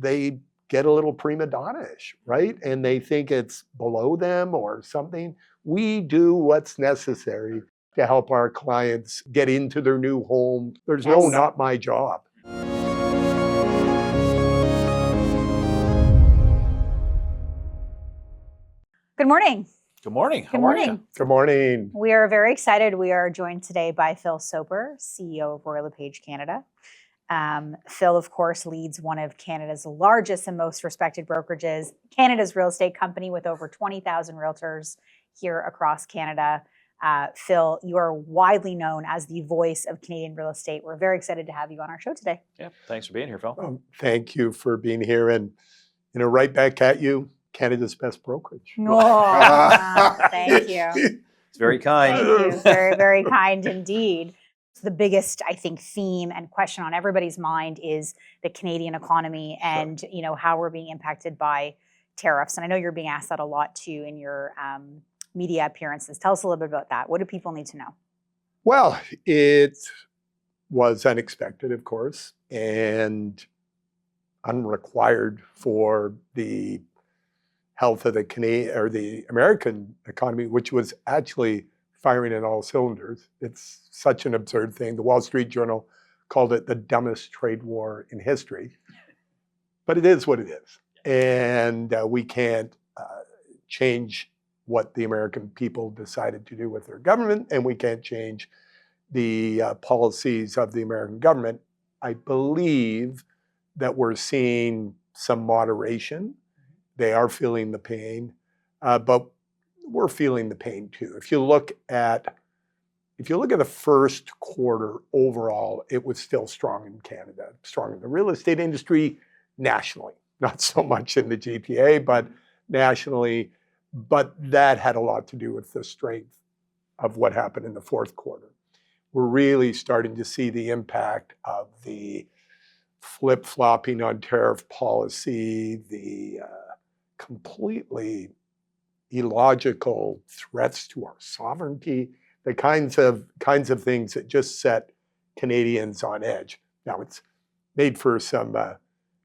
they get a little prima donna-ish, right? And they think it's below them or something. We do what's necessary to help our clients get into their new home. There's no not my job. Good morning. Good morning. Good morning. Good morning. We are very excited. We are joined today by Phil Soper, CEO of Royal LePage Canada. Phil, of course, leads one of Canada's largest and most respected brokerages, Canada's real estate company with over 20,000 realtors here across Canada. Phil, you are widely known as the voice of Canadian real estate. We're very excited to have you on our show today. Yeah, thanks for being here, Phil. Thank you for being here. And, right back at you, Canada's best brokerage. Oh, thank you. It's very kind. Thank you. Very, very kind indeed. The biggest, I think, theme and question on everybody's mind is the Canadian economy and how we're being impacted by tariffs. And I know you're being asked that a lot too in your media appearances. Tell us a little bit about that. What do people need to know? Well, it was unexpected, of course, and unrequired for the health of the Canadian or the American economy, which was actually firing in all cylinders. It's such an absurd thing. The Wall Street Journal called it the dumbest trade war in history, but it is what it is. And we can't change what the American people decided to do with their government, and we can't change the policies of the American government. I believe that we're seeing some moderation. They are feeling the pain, but we're feeling the pain too. If you look at the first quarter overall, it was still strong in Canada, strong in the real estate industry nationally, not so much in the GTA, but nationally. But that had a lot to do with the strength of what happened in the fourth quarter. We're really starting to see the impact of the flip-flopping on tariff policy, the completely illogical threats to our sovereignty, the kinds of things that just set Canadians on edge. Now, it's made for some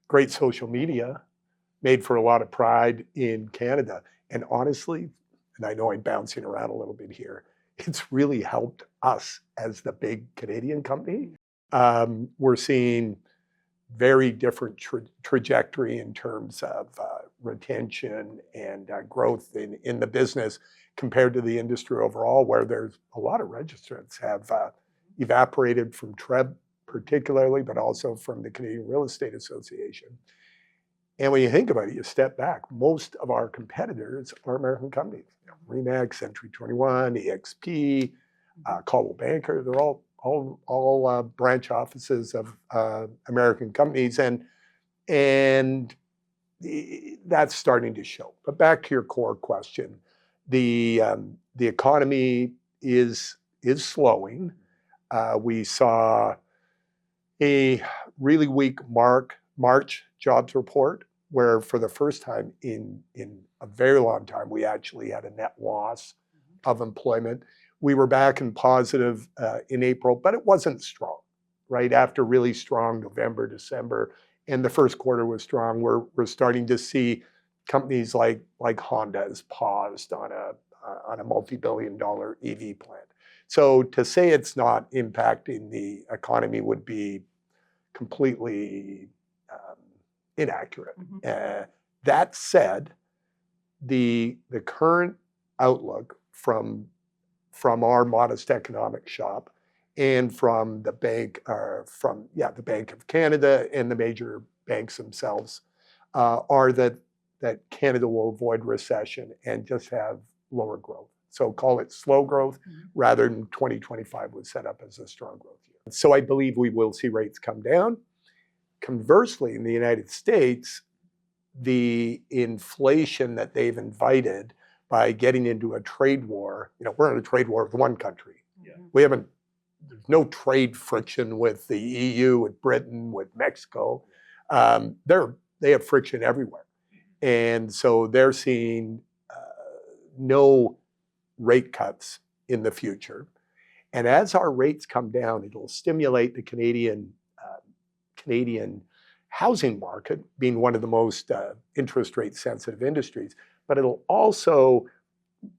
great social media, made for a lot of pride in Canada. And honestly, and I know I'm bouncing around a little bit here, it's really helped us as the big Canadian company. We're seeing very different trajectory in terms of retention and growth in the business compared to the industry overall, where there's a lot of registrants have evaporated from TREB particularly, but also from the Canadian Real Estate Association. And when you think about it, you step back, most of our competitors are American companies. RE/MAX, Century 21, EXP, Coldwell Banker, they're all branch offices of American companies, and that's starting to show. But back to your core question, the economy is slowing. We saw a really weak March jobs report, where for the first time in a very long time, we actually had a net loss of employment. We were back in positive in April, but it wasn't strong, right? After really strong November, December, and the first quarter was strong. We're starting to see companies like Honda has paused on a multi-billion-dollar EV plant. So to say it's not impacting the economy would be completely inaccurate. That said, the current outlook from our modest economic shop and from the Bank the Bank of Canada and the major banks themselves are that Canada will avoid recession and just have lower growth. So call it slow growth rather than 2025 was set up as a strong growth year. So I believe we will see rates come down. Conversely, in the United States, the inflation that they've invited by getting into a trade war, we're in a trade war with one country. There's no trade friction with the EU, with Britain, with Mexico. They have friction everywhere. And so they're seeing no rate cuts in the future. And as our rates come down, it'll stimulate the Canadian housing market being one of the most interest rate sensitive industries, but it'll also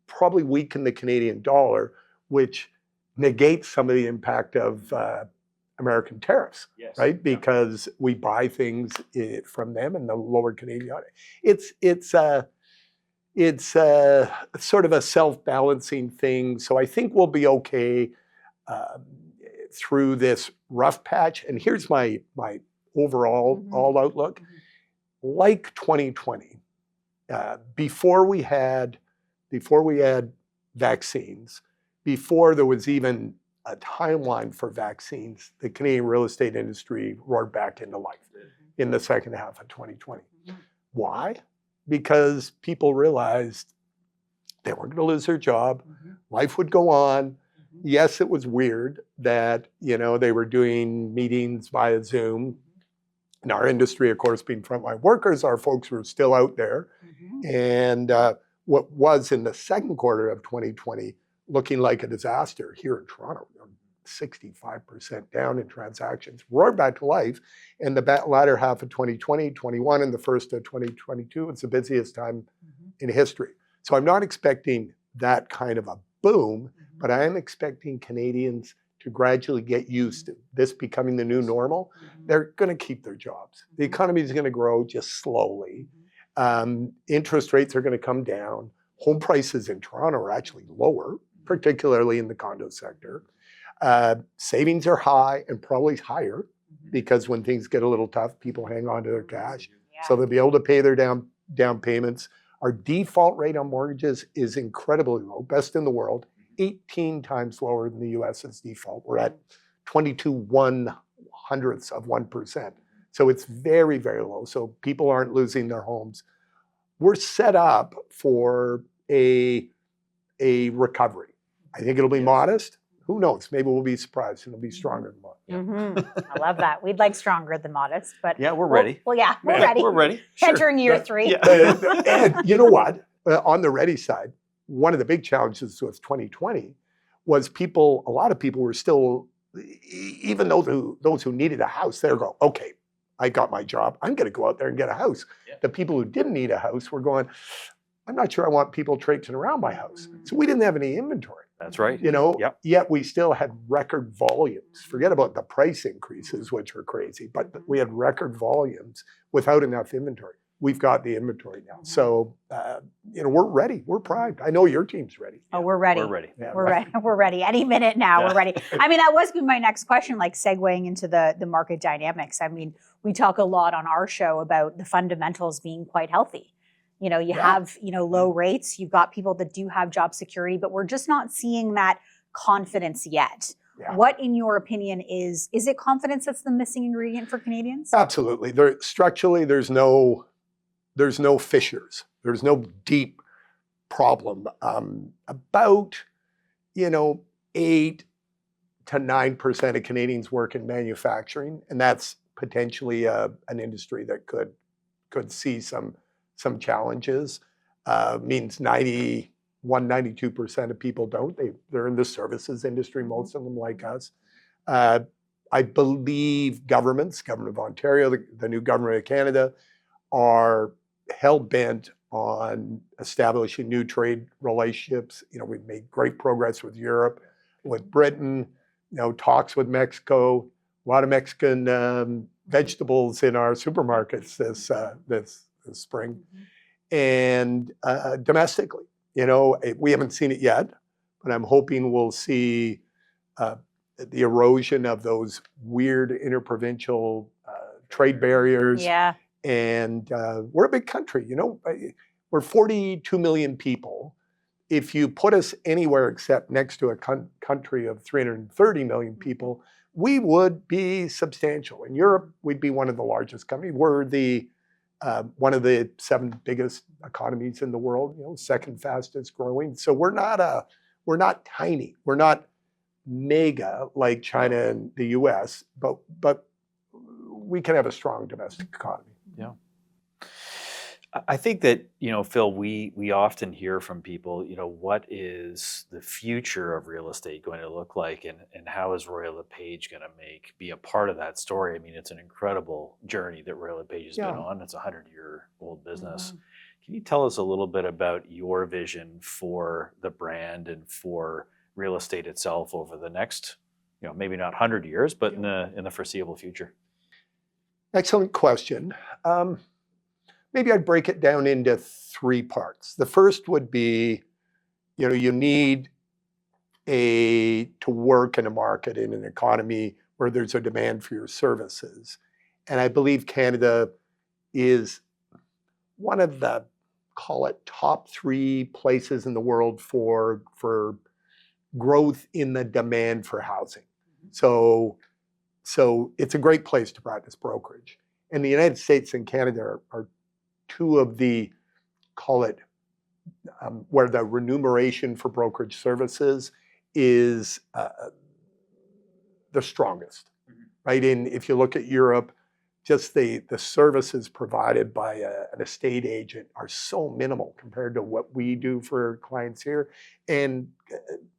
probably weaken the Canadian dollar, which negates some of the impact of American tariffs, Yes. right? Because we buy things from them and the lower Canadian. It's sort of a self-balancing thing. So I think we'll be okay through this rough patch. And here's my overall outlook. Like 2020, before we had vaccines, before there was even a timeline for vaccines, the Canadian real estate industry roared back into life in the second half of 2020. Why? Because people realized they weren't going to lose their job. Life would go on. Yes, it was weird that, they were doing meetings via Zoom. In our industry, of course, being frontline workers, our folks were still out there. And what was in the second quarter of 2020 looking like a disaster here in Toronto, 65% down in transactions, roared back to life. And the latter half of 2020, 21, and the first of 2022, it's the busiest time in history. So I'm not expecting that kind of a boom, but I am expecting Canadians to gradually get used to this becoming the new normal. They're going to keep their jobs. The economy is going to grow just slowly. Interest rates are going to come down. Home prices in Toronto are actually lower, particularly in the condo sector. Savings are high and probably higher because when things get a little tough, people hang on to their cash. So they'll be able to pay their down payments. Our default rate on mortgages is incredibly low, best in the world, 18 times lower than the US's default. We're at 22/100%. So it's very, very low. So people aren't losing their homes. We're set up for a recovery. I think it'll be modest. Who knows? Maybe we'll be surprised and it'll be stronger than modest. I love that. We'd like stronger than modest, but Yeah, we're ready. Well, yeah, we're ready. We're ready. Entering year 3. And you know what? On the ready side, one of the big challenges with 2020 was a lot of people were still, even though those who needed a house, they're going, okay, I got my job. I'm going to go out there and get a house. The people who didn't need a house were going, I'm not sure I want people traipsing around my house. So we didn't have any inventory. That's right. Yet we still had record volumes. Forget about the price increases, which were crazy, but we had record volumes without enough inventory. We've got the inventory now. So, we're ready. We're primed. I know your team's ready. Oh, we're ready. We're ready. Yeah, We're ready. We're ready. Any minute now, we're ready. I mean, that was my next question, like segueing into the market dynamics. I mean, we talk a lot on our show about the fundamentals being quite healthy. You have, low rates, you've got people that do have job security, but we're just not seeing that confidence yet. Yeah. What, in your opinion, is it confidence that's the missing ingredient for Canadians? Absolutely. Structurally, there's no fissures. There's no deep problem. About, 8 to 9% of Canadians work in manufacturing, and that's potentially an industry that could see some challenges. Means 92% of people don't. They're in the services industry, most of them like us. I believe government of Ontario, the new government of Canada, are hell-bent on establishing new trade relationships. We've made great progress with Europe, with Britain, talks with Mexico, a lot of Mexican vegetables in our supermarkets this spring. And domestically, we haven't seen it yet, but I'm hoping we'll see the erosion of those weird interprovincial trade barriers. Yeah. And we're a big country, we're 42 million people. If you put us anywhere except next to a country of 330 million people, we would be substantial. In Europe, we'd be one of the largest companies. We're one of the 7 biggest economies in the world, second fastest growing. So we're not tiny. We're not mega like China and the US, but we can have a strong domestic economy. Yeah. I think that, Phil, we often hear from people, what is the future of real estate going to look like, and how is Royal LePage going to be a part of that story? I mean, it's an incredible journey that Royal LePage has been on. It's a 100-year-old business. Can you tell us a little bit about your vision for the brand and for real estate itself over the next, maybe not 100 years, but in the foreseeable future? Excellent question. Maybe I'd break it down into 3 parts. The first would be, you need to work in a market, in an economy where there's a demand for your services. And I believe Canada is one of the, call it, top 3 places in the world for growth in the demand for housing. So it's a great place to practice brokerage. And the United States and Canada are 2 of the, call it, where the remuneration for brokerage services is the strongest, right? And if you look at Europe, just the services provided by an estate agent are so minimal compared to what we do for clients here. And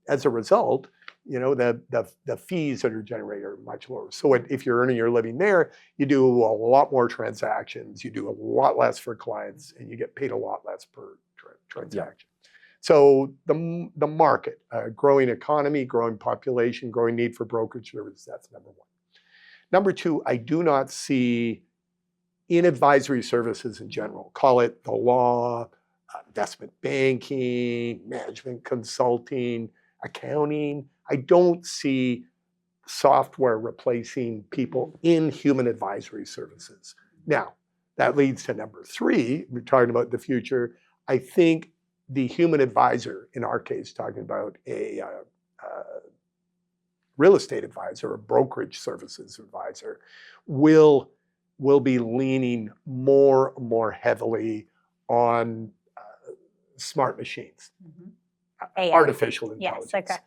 as a result, the fees that are generated are much lower. So if you're earning your living there, you do a lot more transactions, you do a lot less for clients, and you get paid a lot less per transaction. Yeah. So the market, growing economy, growing population, growing need for brokerage services, that's number 1. Number 2, I do not see in advisory services in general, call it the law, investment banking, management consulting, accounting, I don't see software replacing people in human advisory services. Now, that leads to number 3, we're talking about the future. I think the human advisor, in our case, talking about a real estate advisor, a brokerage services advisor, will be leaning more and more heavily on smart machines, artificial intelligence. Yes, okay.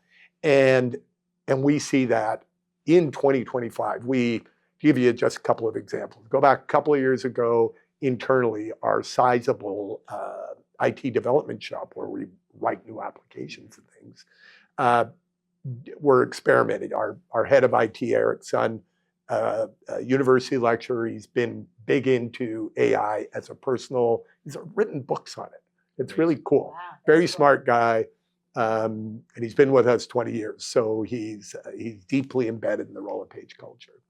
And we see that in 2025. We give you just a couple of examples. Go back a couple of years ago, internally, our sizable IT development shop where we write new applications and things, we're experimenting. Our head of IT, Eric's son, a university lecturer, he's been big into AI as a personal, he's written books on it. It's really cool. Wow, very smart guy. And he's been with us 20 years. So he's deeply embedded in the Royal LePage culture.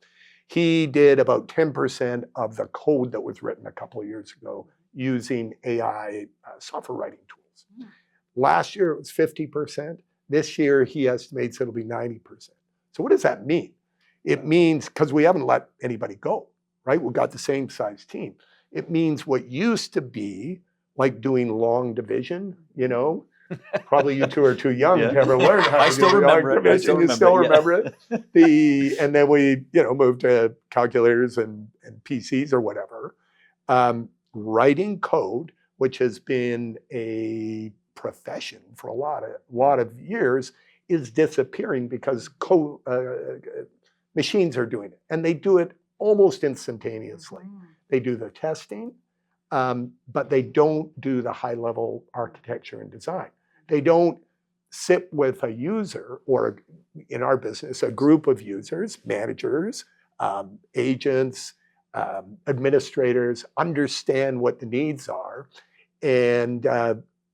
He did about 10% of the code that was written a couple of years ago using AI software writing tools. Last year it was 50%. This year he estimates it'll be 90%. So what does that mean? It means, because we haven't let anybody go, right? We've got the same size team. It means what used to be like doing long division, probably you 2 are too young to ever learn how to do long division. You still remember it. And then we, moved to calculators and PCs or whatever. Writing code, which has been a profession for a lot of years, is disappearing because machines are doing it, and they do it almost instantaneously. They do the testing, but they don't do the high-level architecture and design. They don't sit with a user, or in our business, a group of users, managers, agents, administrators, understand what the needs are, and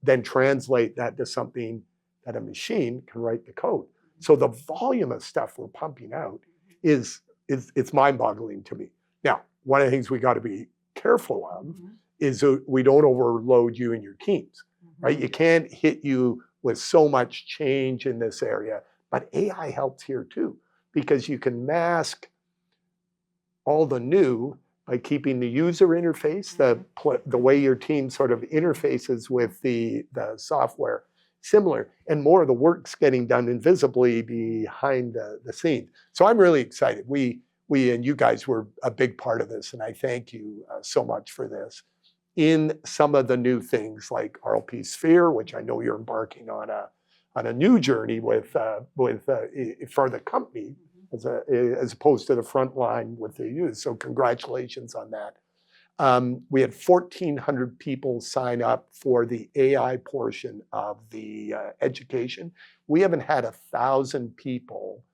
then translate that to something that a machine can write the code. So the volume of stuff we're pumping out it's mind-boggling to me. Now, one of the things we got to be careful of is that we don't overload you and your teams, right? You can't hit you with so much change in this area, but AI helps here too, because you can mask all the new by keeping the user interface, the way your team sort of interfaces with the software similar, and more of the work's getting done invisibly behind the scenes. So I'm really excited. We and you guys were a big part of this, and I thank you so much for this. In some of the new things like RLP Sphere, which I know you're embarking on a new journey with for the company, as opposed to the front line with the youth. So congratulations on that. We had 1,400 people sign up for the AI portion of the education. We haven't had 1,000 people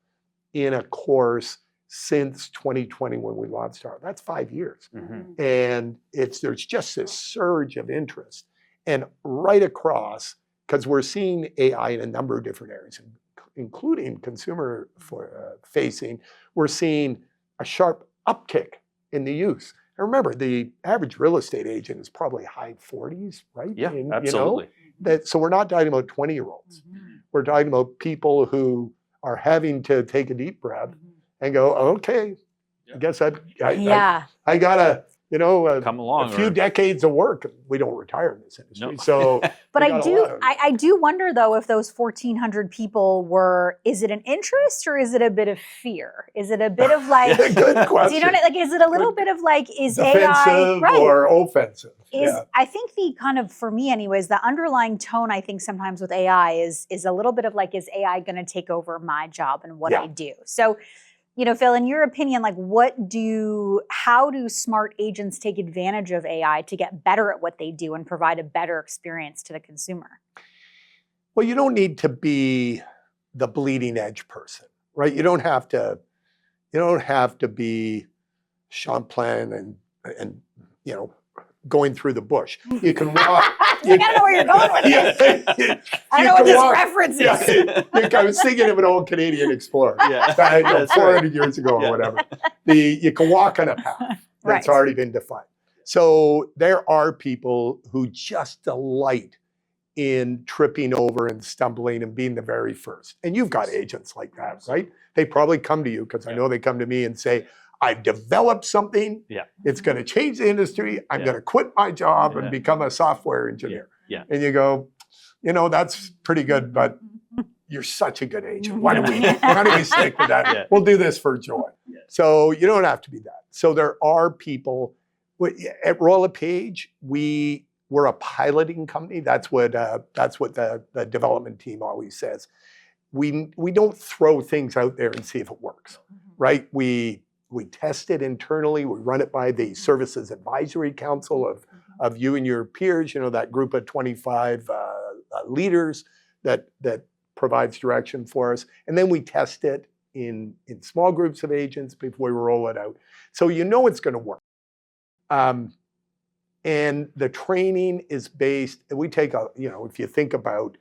in a course since 2020 when we launched our. That's 5 years. Mhm. And there's just this surge of interest. And right across, because we're seeing AI in a number of different areas, including consumer facing, we're seeing a sharp uptick in the use. And remember, the average real estate agent is probably high 40s, right? Yeah, And, absolutely. so we're not talking about 20-year-olds. We're talking about people who are having to take a deep breath and go, okay, I guess I gotta, Come along. a few decades of work. We don't retire in this industry, No. so. But we I got a do, lot of- I do wonder though if those 1,400 people were, is it an interest or is it a bit of fear? Is it a bit of like, Good do you know question. what like? Is it a little bit of like, is AI Defensive right? or offensive? Is Yeah. I think the kind of, for me anyways, the underlying tone I think sometimes with AI is a little bit of like, is AI going to take over my job and what I do? So, Phil, in your opinion, like how do smart agents take advantage of AI to get better at what they do and provide a better experience to the consumer? Well, you don't need to be the bleeding edge person, right? You don't have to be Champlain and going through the bush. You can walk. I don't know where you're going with this. I don't know what this reference is. I was thinking of an old Canadian explorer. Yeah. 400 years ago or whatever. You can walk on a path that's already been defined. So there are people who just delight in tripping over and stumbling and being the very first. And you've got agents like that, right? They probably come to you, because I know they come to me and say, I've developed something. Yeah. It's going to change the industry. I'm going to quit my job and become a software engineer. Yeah. And you go, that's pretty good, but you're such a good agent. Why don't we stick with that? Yeah. We'll do this for joy. Yeah. So you don't have to be that. So there are people at Royal LePage. We're a piloting company. That's what the development team always says. We don't throw things out there and see if it works, right? We test it internally. We run it by the Services Advisory Council of you and your peers. That group of 25 leaders that provides direction for us, and then we test it in small groups of agents before we roll it out. So it's going to work. And the training is based. We take if you think about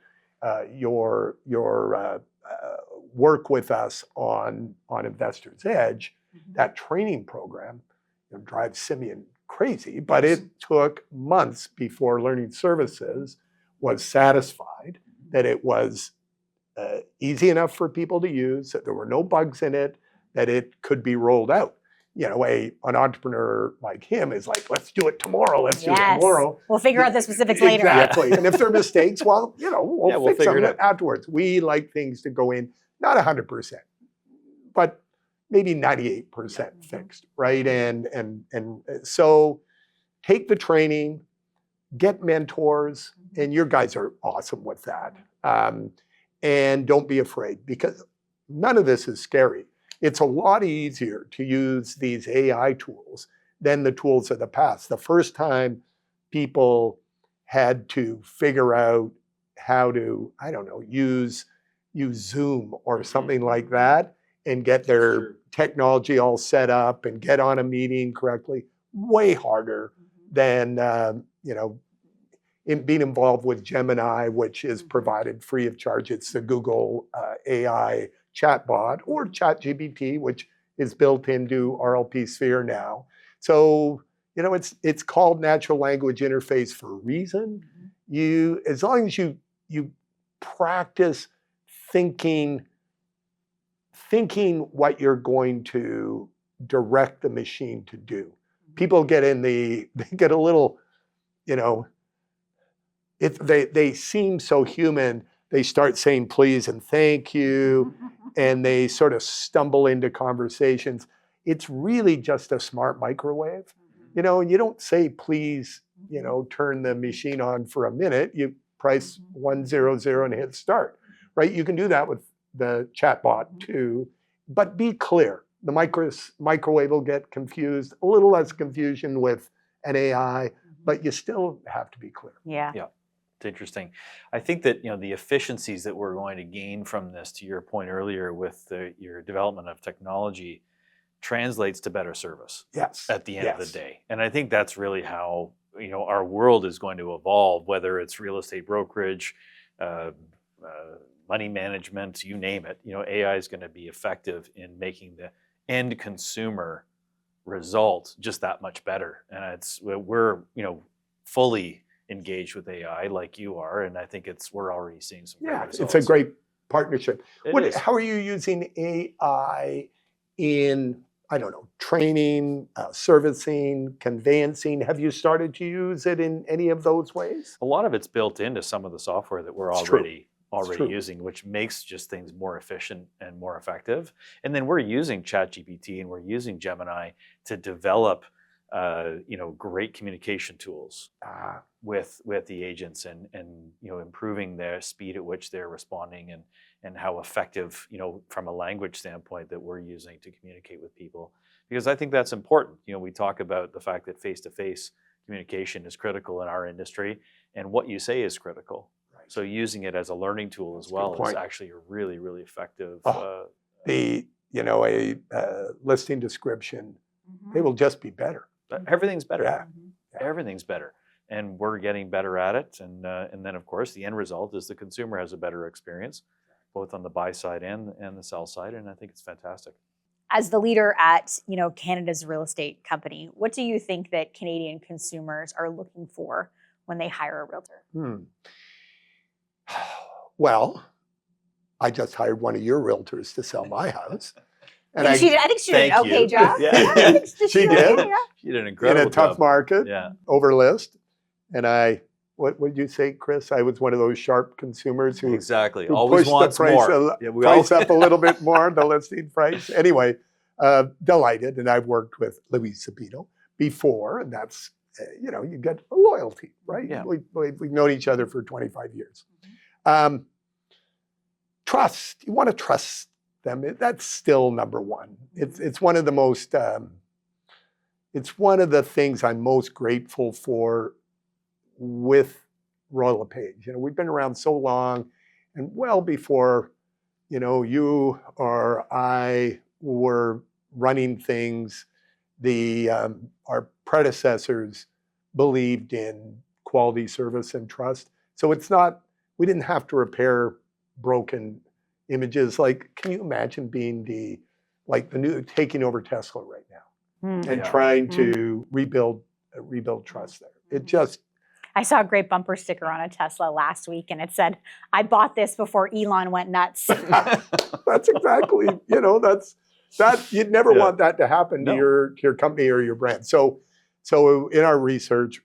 your work with us on Investor's Edge, that training program drives Simeon crazy, but it took months before Learning Services was satisfied that it was easy enough for people to use, that there were no bugs in it, that it could be rolled out. An entrepreneur like him is like, let's do it tomorrow. Let's do it tomorrow. We'll figure out the specifics later. Exactly. And if there are mistakes, well, we'll fix them afterwards. We like things to go in, not 100%, but maybe 98% fixed, right? And so take the training, get mentors, and your guys are awesome with that. And don't be afraid, because none of this is scary. It's a lot easier to use these AI tools than the tools of the past. The first time people had to figure out how to, use Zoom or something like that and get their technology all set up and get on a meeting correctly, way harder than, in being involved with Gemini, which is provided free of charge. It's the Google AI chatbot, or ChatGPT, which is built into RLP Sphere now. So, it's called natural language interface for a reason. As long as you practice thinking what you're going to direct the machine to do. People get they get a little, they seem so human. They start saying please and thank you, and they sort of stumble into conversations. It's really just a smart microwave, and you don't say please, turn the machine on for a minute. You press 100 and hit start, right? You can do that with the chatbot too, but be clear. The microwave will get confused, a little less confusion with and AI, but you still have to be clear. Yeah. Yeah. It's interesting. I think that the efficiencies that we're going to gain from this, to your point earlier, with your development of technology, translates to better service Yes. at the end of the day. And I think that's really how our world is going to evolve. Whether it's real estate brokerage, money management, you name it. AI is going to be effective in making the end consumer result just that much better. And we're fully engaged with AI like you are, and I think we're already seeing some great results. It's a great partnership. It is. How are you using AI in, I don't know, training, servicing, conveyancing? Have you started to use it in any of those ways? A lot of it's built into some of the software that we're It's true. already using, which makes just things more efficient and more effective. And then we're using ChatGPT and we're using Gemini to develop great communication tools with the agents, and improving their speed at which they're responding, and how effective, from a language standpoint, that we're using to communicate with people. Because I think that's important. We talk about the fact that face-to-face communication is critical in our industry, and what you say is critical. Right. So using it as a learning tool as well is actually a really, really effective. A listing description, they will just be better. Everything's better. Yeah. Everything's better. And we're getting better at it. And then, of course, the end result is the consumer has a better experience, both on the buy side and the sell side. And I think it's fantastic. As the leader at Canada's real estate company, what do you think that Canadian consumers are looking for when they hire a realtor? Well, I just hired one of your realtors to sell my house. And I think she did an okay job. Yeah. She did. She did an incredible job. In a tough market, yeah. Over list. And what would you say, Chris? I was one of those sharp consumers who exactly who always pushed wants the price, more. Price up a little bit more, the listing price. Anyway, delighted. And I've worked with Louise Sabino before, and that's, you get a loyalty, right? Yeah. We've known each other for 25 years. Trust. You want to trust them. That's still number one. It's one of the most, it's one of the things I'm most grateful for with Royal LePage. We've been around so long, and well before, you or I were running things, our predecessors believed in quality service and trust. So we didn't have to repair broken images. Like, can you imagine being taking over Tesla right now and trying to rebuild trust there? I saw a great bumper sticker on a Tesla last week, and it said, "I bought this before Elon went nuts." That's exactly, you'd never want that to happen to your company or your brand. So in our research,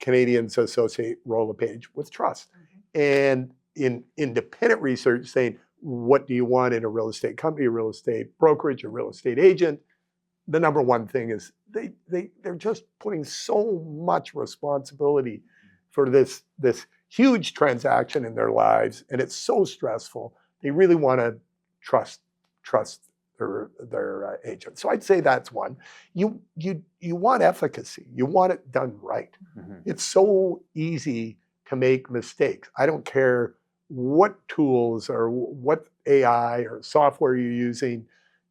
Canadians associate Royal LePage with trust. And in independent research saying, what do you want in a real estate company, a real estate brokerage, a real estate agent? The number one thing is they're just putting so much responsibility for this huge transaction in their lives, and it's so stressful. They really want to trust their agent. So I'd say that's one. You want efficacy. You want it done right. It's so easy to make mistakes. I don't care what tools or what AI or software you're using.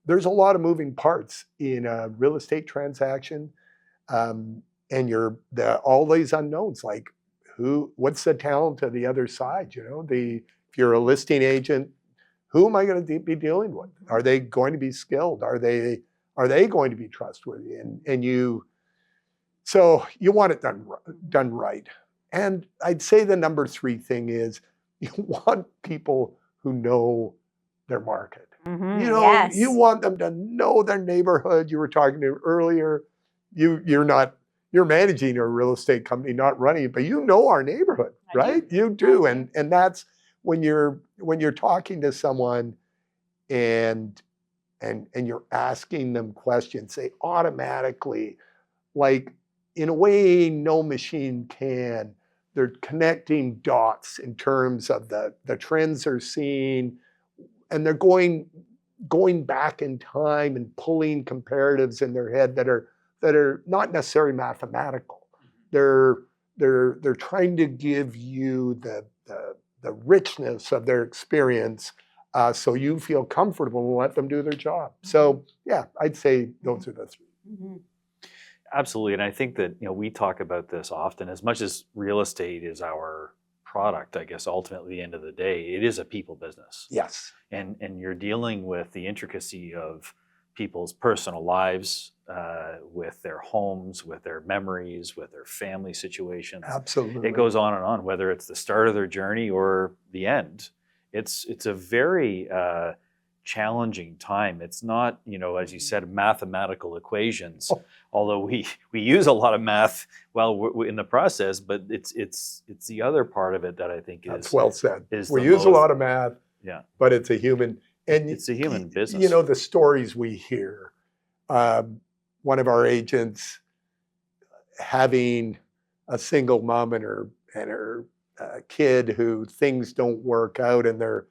There's a lot of moving parts in a real estate transaction, and all these unknowns, like what's the talent of the other side? If you're a listing agent, who am I going to be dealing with? Are they going to be skilled? Are they going to be trustworthy? So you want it done right. And I'd say the number 3 thing is you want people who know their market. Yes. You want them to know their neighborhood. You were talking to earlier. You're managing a real estate company, not running it, but you know our neighborhood, right? You do, and that's when you're talking to someone, and you're asking them questions. They automatically, like in a way no machine can. They're connecting dots in terms of the trends they're seeing, and they're going back in time and pulling comparatives in their head that are not necessarily mathematical, they're trying to give you the richness of their experience, so you feel comfortable and let them do their job. So yeah, I'd say those are the three. Mm-hmm. Absolutely. And I think that, we talk about this often. As much as real estate is our product, I guess ultimately at the end of the day, it is a people business. Yes. And you're dealing with the intricacy of people's personal lives, with their homes, with their memories, with their family situations. Absolutely. It goes on, whether it's the start of their journey or the end. It's a very challenging time. It's not, as you said, mathematical equations, although we use a lot of math while we're in the process, but it's the other part of it that I think is. That's well said. Is we use a lot of math, yeah, but it's a human. And it's a human business. The stories we hear. One of our agents having a single mom and her kid who things don't work out, and they're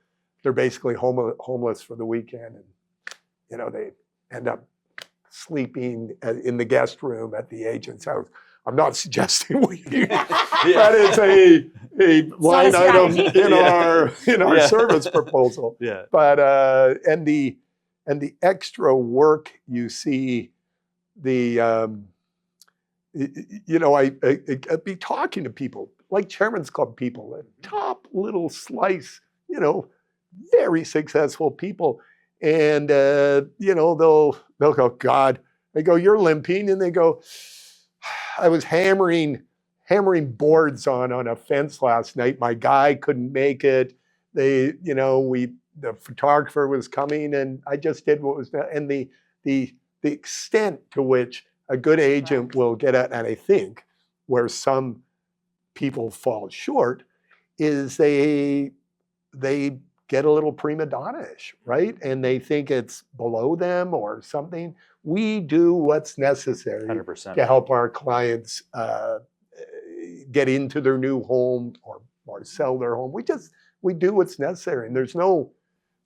basically homeless for the weekend, and they end up sleeping in the guest room at the agent's house. I'm not suggesting that is a line item in our service proposal. Yeah. But and the extra work you see, I'd be talking to people like Chairman's Club people, top little slice, very successful people, and they'll go, God, they go, you're limping, and they go, I was hammering boards on a fence last night. My guy couldn't make it. The photographer was coming, and I just did what was done. And the extent to which a good agent will get at, and I think where some people fall short, is they get a little prima donna-ish, right? And they think it's below them or something. We do what's necessary 100%. to help our clients get into their new home or sell their home. We do what's necessary, and there's no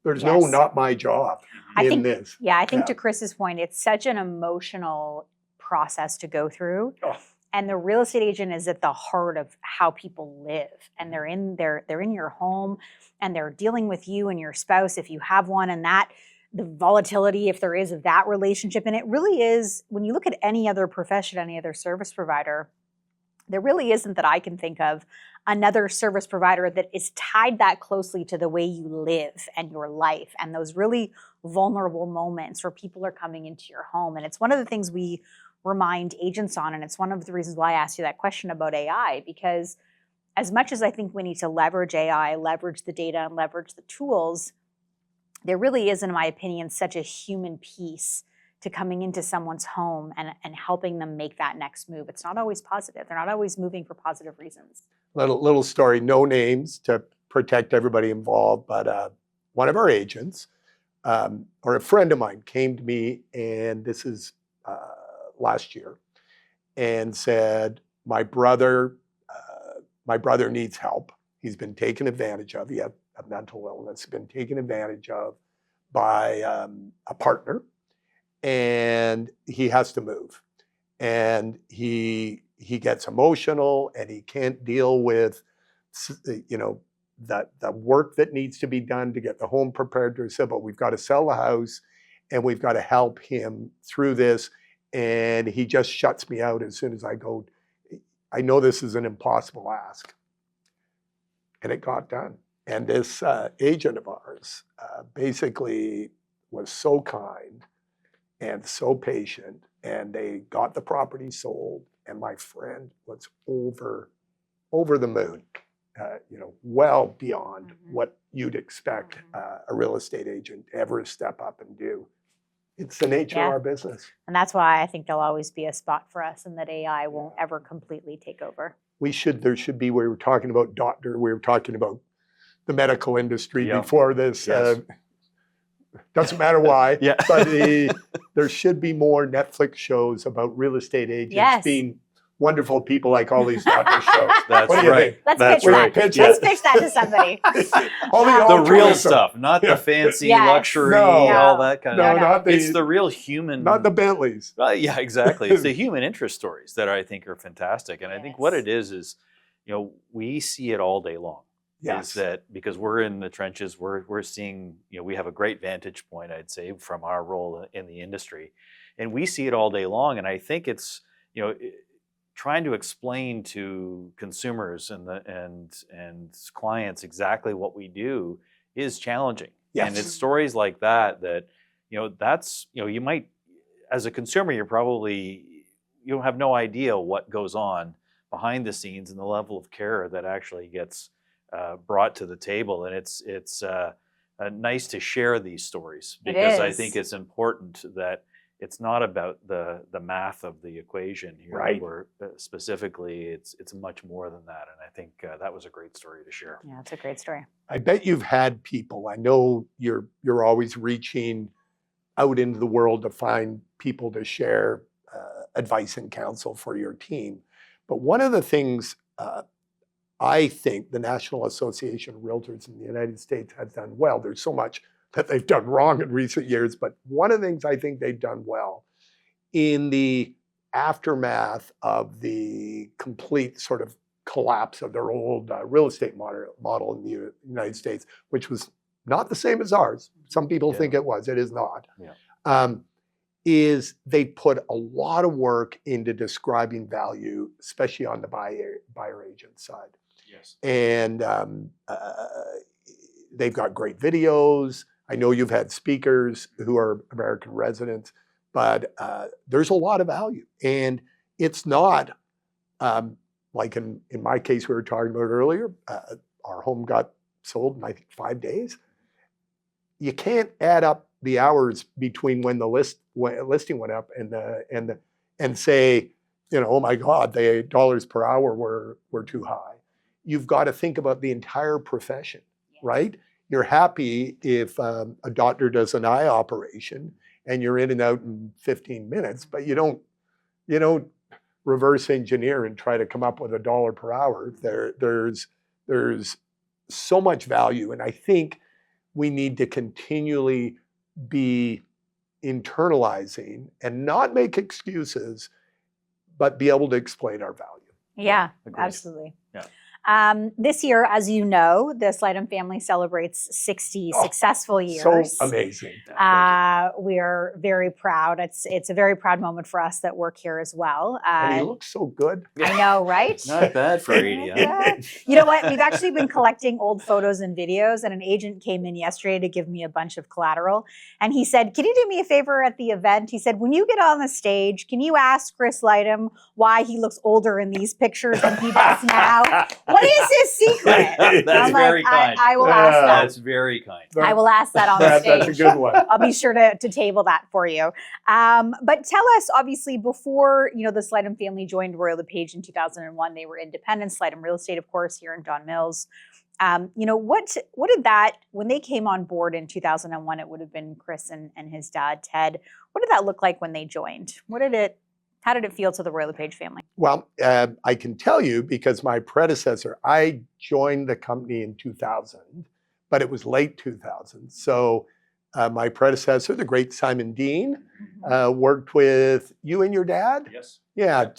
not my job in this. Yeah, I think to Chris's point, it's such an emotional process to go through. Oh. And the real estate agent is at the heart of how people live, and they're in your home, and they're dealing with you and your spouse if you have one, and the volatility, if there is, of that relationship. And it really is, when you look at any other profession, any other service provider, there really isn't, that I can think of, another service provider that is tied that closely to the way you live and your life and those really vulnerable moments where people are coming into your home. And it's one of the things we remind agents on, and it's one of the reasons why I asked you that question about AI, because as much as I think we need to leverage AI, leverage the data, and leverage the tools, there really is, in my opinion, such a human piece to coming into someone's home and helping them make that next move. It's not always positive. They're not always moving for positive reasons. Little story, no names to protect everybody involved, but one of our agents, or a friend of mine, came to me, and this is last year, and said, my brother needs help. He's been taken advantage of. He had a mental illness, been taken advantage of by a partner, and he has to move. And he gets emotional, and he can't deal with, the work that needs to be done to get the home prepared to sell. But we've got to sell the house, and we've got to help him through this. And he just shuts me out as soon as I go, I know this is an impossible ask. And it got done. And this agent of ours basically was so kind and so patient, and they got the property sold, and my friend was over the moon, well beyond what you'd expect a real estate agent to ever step up and do. It's the nature of our business. And that's why I think there'll always be a spot for us, and that AI won't ever completely take over. There should be, we were talking about we were talking about the medical industry before this. Yes. Doesn't matter why, Yeah. but there should be more Netflix shows about real estate agents being wonderful people like all these doctor shows. That's What do you right. think? Let's That's pitch right. that. Pitch Let's it. pitch that to somebody. All the The real altruism. stuff, not Yeah. the fancy Yes. luxury, No. all that kind No, of. No. not the It's the real human. not the Bentleys. Yeah, exactly. It's the human interest stories that I think are fantastic, and I think what Yes. it is, we see it all day long. Yes. Is that because we're in the trenches, we're seeing, we have a great vantage point, I'd say, from our role in the industry, and we see it all day long. And I think it's, trying to explain to consumers and clients exactly what we do is challenging. Yes. And it's stories like that that's, you might, as a consumer, you have no idea what goes on behind the scenes and the level of care that actually gets brought to the table. And it's nice to share these stories, It because I is. think it's important that it's not about the math of the equation here. Right. Where specifically, it's much more than that. And I think that was a great story to share. Yeah, it's a great story. I bet you've had people. I know you're always reaching out into the world to find people to share advice and counsel for your team. But one of the things I think the National Association of Realtors in the United States has done well, there's so much that they've done wrong in recent years, but one of the things I think they've done well in the aftermath of the complete sort of collapse of their old real estate model in the United States, which was not the same as ours. Some people think it was. It is not. Yeah. Is they put a lot of work into describing value, especially on the buyer agent side. Yes. And they've got great videos. I know you've had speakers who are American residents, but there's a lot of value. And it's not like in my case we were talking about earlier, our home got sold in I think 5 days. You can't add up the hours between when the listing went up and say, oh my God, the dollars per hour were too high. You've got to think about the entire profession, right? You're happy if a doctor does an eye operation and you're in and out in 15 minutes, but you don't reverse engineer and try to come up with $1 per hour. There's so much value, and I think we need to continually be internalizing and not make excuses, but be able to explain our value. Yeah, Agreed. absolutely. Yeah. This year, as you know, the Slightum family celebrates 60 successful years. So amazing. We are very proud. It's a very proud moment for us that work here as well. And he looks so good. I know, right? Not bad for 80. Yeah. You know what? We've actually been collecting old photos and videos, and an agent came in yesterday to give me a bunch of collateral. And he said, can you do me a favor at the event? He said, when you get on the stage, can you ask Chris Slightum why he looks older in these pictures than he does now? What is his secret? That's I'm very like, kind. I will ask that. That's very kind. I will ask that on the stage. That's a good one. I'll be sure to table that for you. But tell us, obviously, before the Slightum family joined Royal LePage in 2001, they were independent. Slightum Real Estate, of course, here in Don Mills. What did that, when they came on board in 2001, it would have been Chris and his dad, Ted. What did that look like when they joined? How did it feel to the Royal LePage family? Well, I can tell you because my predecessor, I joined the company in 2000, but it was late 2000. So my predecessor, the great Simon Dean, worked with you and your dad. Yes. Yeah,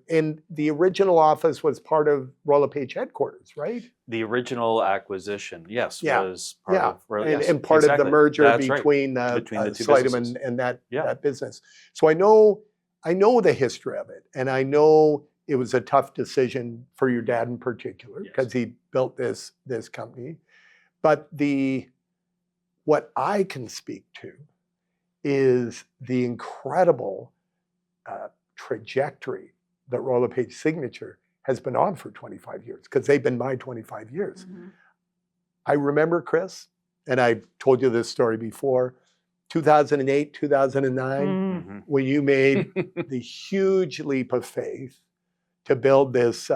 and the original office was part of Royal LePage headquarters, right? The original acquisition, yes, Yeah. was part of And part of the merger That's right. between Between the two Slightum businesses. and that business. So I know the history of it, and I know it was a tough decision for your dad in particular because he built this company. But what I can speak to is the incredible trajectory that Royal LePage Signature has been on for 25 years, because they've been my 25 years. Mm-hmm. I remember, Chris, and I've told you this story before, 2008, 2009, Mm-hmm. when you made the huge leap of faith to build this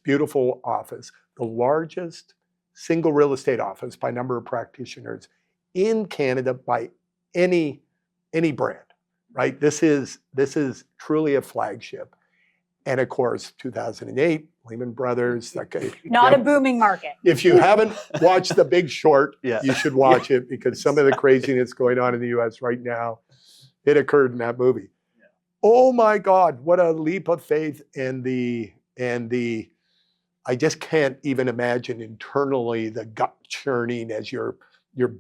beautiful office, the largest single real estate office by number of practitioners in Canada by any brand, right? This is truly a flagship. And of course, 2008, Lehman Brothers. Not a booming market. If you haven't watched The Big Short, Yeah. you should watch it, because some of the craziness going on in the US right now, it occurred in that movie. Yeah. Oh my God, what a leap of faith. And I just can't even imagine internally the gut churning as you're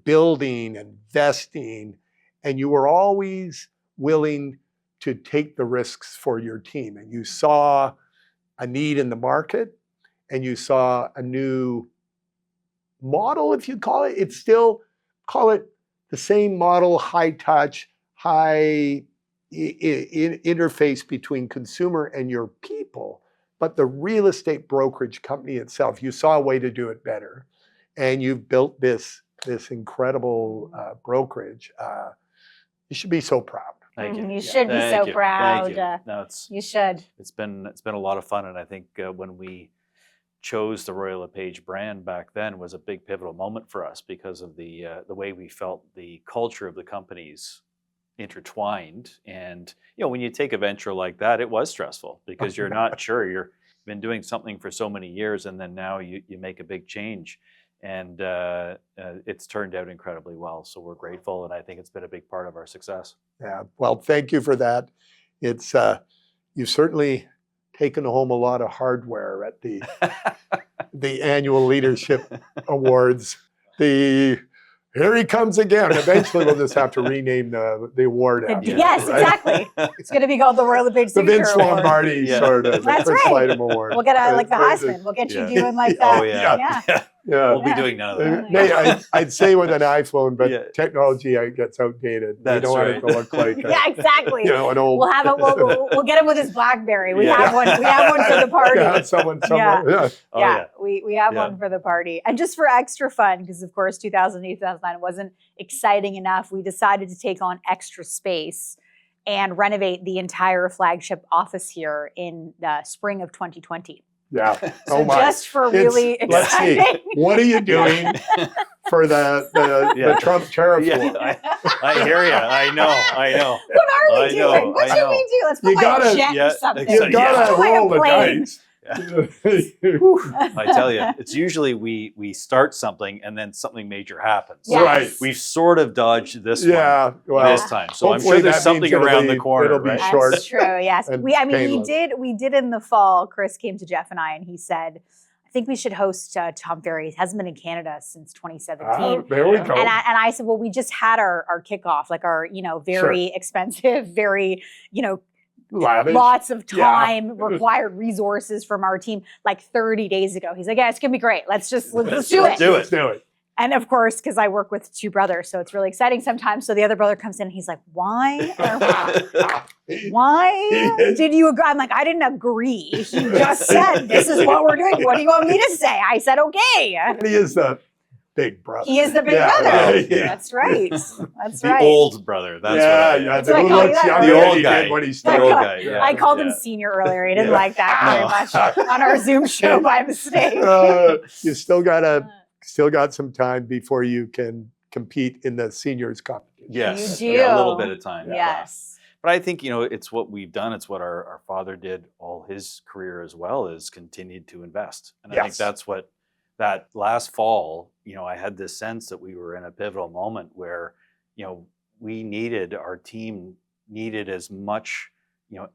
building, investing, and you were always willing to take the risks for your team. And you saw a need in the market, and you saw a new model, if you call it. It's still, call it the same model, high touch, high interface between consumer and your people. But the real estate brokerage company itself, you saw a way to do it better. And you've built this incredible brokerage. You should be so proud. Thank you. You should be Thank so you. proud. Thank you. No, You should. it's been a lot of fun, and I think when we chose the Royal LePage brand back then was a big pivotal moment for us, because of the way we felt the culture of the companies intertwined. And when you take a venture like that, it was stressful, because you're not sure. You've been doing something for so many years, and then now you make a big change. And it's turned out incredibly well. So we're grateful, and I think it's been a big part of our success. Yeah, well, thank you for that. It's you've certainly taken home a lot of hardware at the annual leadership awards. Here he comes again. Eventually, we'll just have to rename the award after him, Yes, right? exactly. It's going to be called the Royal LePage The Signature Vince Award. Lombardi sort of, the That's Chris right. Lightem Award. We'll get like the Right. Heisman. We'll get you Yeah. doing like Oh that. yeah. Yeah. Yeah. We'll be doing none of that. Nay, I'd say with an iPhone, but Yeah. technology gets outdated. That's we don't right. want it to look like Yeah, exactly. an old. We'll have it. We'll get him with his BlackBerry. We Yeah. have one. We have one for the party. Yeah, someone somewhere. Yeah. Oh, yeah, we have Yeah. one for the party. And just for extra fun, because of course 2008, 2009 wasn't exciting enough, we decided to take on extra space and renovate the entire flagship office here in the spring of 2020. Yeah. So Oh my. just for really Let's see. exciting. What are you doing for the Yeah. Trump tariff war? Yeah, I hear you. I know. What are we I know, doing? What I should know. we do? Let's You put gotta- a jet Yeah, or something. exactly. You gotta Let's fly a roll the plane. dice. I tell you, it's usually we start something and then something major happens. Yes. Right. We've sort of dodged this Yeah. one Well, this time. So I'm hopefully sure there's that something means it'll around be- the corner. it'll be Right? short. That's true. Yes. and We painless. did in the fall. Chris came to Jeff and I, and he said, I think we should host Tom Ferry. He hasn't been in Canada since 2017. There we go. And I said, well, we just had our kickoff, like our, very expensive, very, Lavish. lots of Yeah. time required resources from our team like 30 days ago. He's like, yeah, it's going to be great. Let's do it. Let's do it. Let's do it. And of course, because I work with two brothers, so it's really exciting sometimes. So the other brother comes in and he's like, why? Why did you agree? I'm like, I didn't agree. He just said, this is what we're doing. What do you want me to say? I said, okay. And he is the big brother. He is the big Yeah, brother. yeah. That's right. That's The right. old brother. That's what yeah. I The what I call looks that. younger The than old he guy. did when he The started. old guy. Yeah. I called him Yeah. senior earlier. He didn't Yeah. like that very No. much on our Zoom show by mistake. You still got some time before you can compete in the seniors competition. Yes. You Yeah, a do. little bit of time. Yeah. Yes. But I think, it's what we've done. It's what our father did all his career as well, is continued to invest. And I think Yes. that's what that last fall, I had this sense that we were in a pivotal moment where, our team needed as much,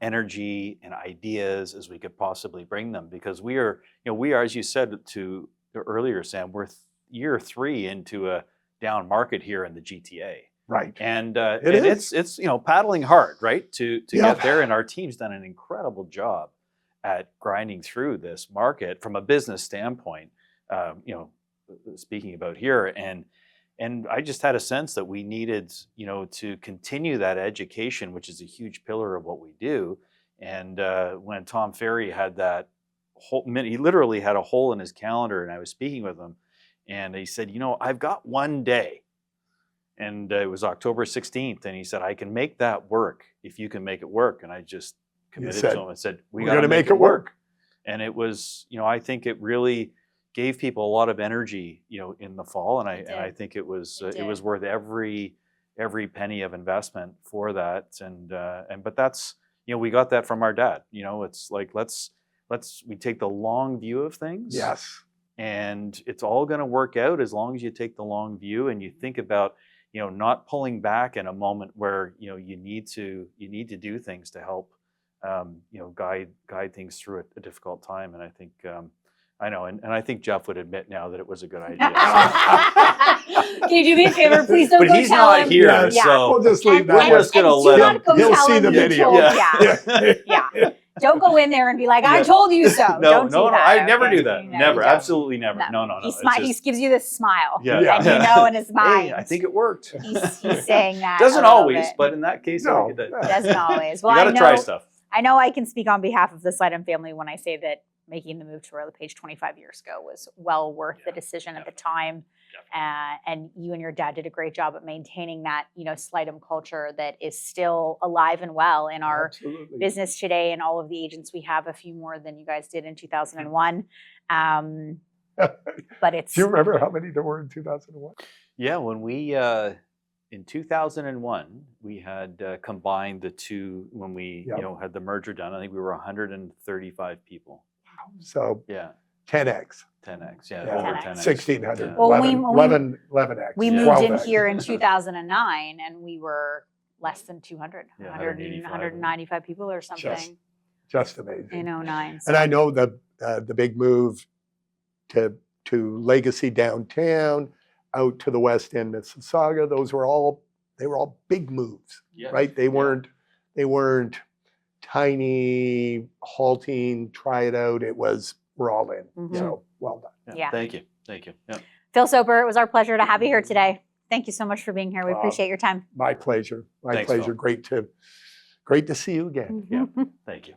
energy and ideas as we could possibly bring them, because we are, as you said earlier, Sam, we're year 3 into a down market here in the GTA. Right. And is. it's paddling hard, right, to Yeah. get there. And our team's done an incredible job at grinding through this market from a business standpoint. Speaking about here, and I just had a sense that we needed, to continue that education, which is a huge pillar of what we do. And when Tom Ferry had that he literally had a hole in his calendar, and I was speaking with him, and he said, I've got one day. And it was October 16th. And he said, I can make that work if you can make it work. And I just committed to him and said, We're got going to make it work. And it was, I think it really gave people a lot of energy, in the fall. And I think it was worth every penny of investment for that. But that's, we got that from our dad. It's like we take the long view of things. Yes. And it's all going to work out as long as you take the long view and you think about, not pulling back in a moment where you need to do things to help, guide things through a difficult time. And I think I know, and I think Jeff would admit now that it was a good idea. Can you do me a favor? Please don't But go he's tell not him. here, Yeah. so We'll just leave that. We're just gonna do let not him- go He'll tell see him the you video. told- Yeah. yeah. Don't go in there and be like, I told you so. No, Don't do no, that, I never okay? do that. No, Never, you don't. absolutely never. No. He, It's he just- gives you this smile. Yeah. And you know in his mind. Hey, I think it worked. he's saying that. Doesn't a little always, bit. but in that case, No. it Doesn't always. Well, you got I to know, try stuff. I know I can speak on behalf of the Slidham family when I say that making the move to Royal LePage 25 years ago was well worth the decision at the time. And you and your dad did a great job at maintaining that, Slidham culture that is still alive and well in our Absolutely. business today. And all of the agents we have, a few more than you guys did in 2001. But it's Do you remember how many there were in 2001? Yeah, when we in 2001 we had combined the two when we Yep. had the merger done. I think we were 135 people. So Yeah, 10x. 10x. Yeah. Over 10x. 10x. 1,600. Yeah. Well, when we- 11x. we Yeah. moved in 12x. here in 2009 and we were less than 200, Yeah, 195 people or something Just amazing. in 09. And I know the big move to Legacy downtown, out to the west end of Mississauga, they were all big moves, Yeah. right? They weren't tiny, halting, try it out. It was, we're all in. Mhm. So well done. Yeah. Thank you. Yeah. Phil Soper, it was our pleasure to have you here today. Thank you so much for being here. We Wow. appreciate your time. My pleasure. My Thanks, pleasure. Phil. Great to see you again. Yeah. Thank you.